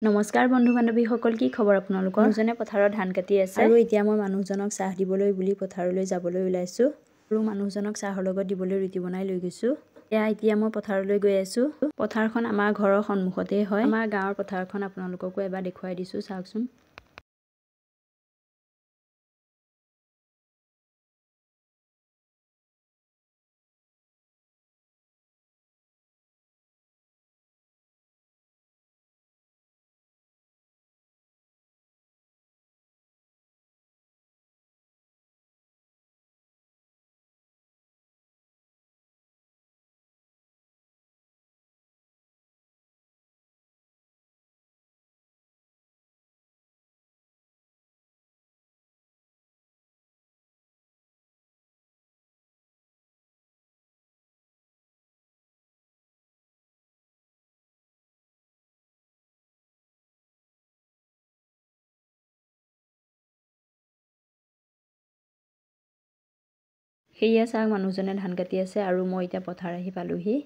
নমস্কাৰ বন্ধু বান্ধৱীসকল, কি খবৰ আপোনালোকৰ? মানুহজনে পথাৰত ধান কাটি আছে আৰু এতিয়া মই মানুহজনক চাহ দিবলৈ বুলি পথাৰলৈ যাবলৈ ওলাইছো আৰু মানুহজনক চাহৰ লগত দিবলৈ ৰুটি বনাই লৈ গৈছো। এতিয়া মই পথাৰলৈ গৈ আছো। পথাৰখন আমাৰ ঘৰৰ সন্মুখতেই হয়। আমাৰ গাঁৱৰ পথাৰখন আপোনালোককো এবাৰ দেখুৱাই দিছো, চাওকচোন। সেয়া চাওক, মানুহজনে ধান কাটি আছে আৰু মই এতিয়া পথাৰ আহি পালোহি।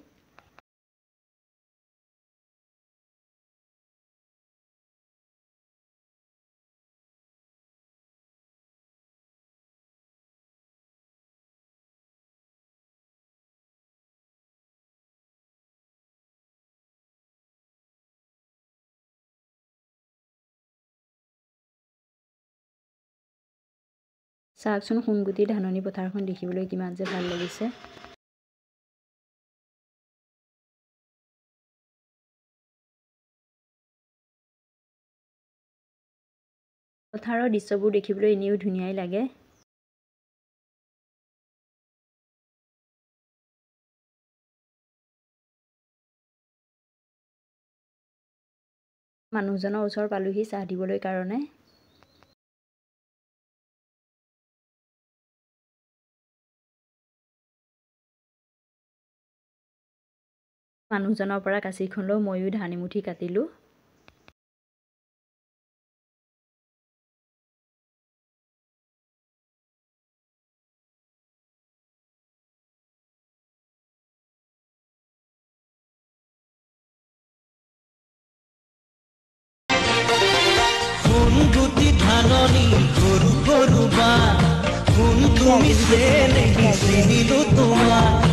চাওকচোন, সোণগুটি ধাননি পথাৰখন দেখিবলৈ কিমান যে ভাল লাগিছে। পথাৰৰ দৃশ্যবোৰ দেখিবলৈ এনেও ধুনীয়াই লাগে। মানুহজনৰ ওচৰ পালোহি চাহ দিবলৈ কাৰণে। মানুহজনৰ পৰা কাঁচিখন লৈ ময়ো ধান এমুঠি কাটিলোঁ। সোণগুটি ধাননি গৰু গৰু বা কোন তুমি চিনিলো তোমাৰ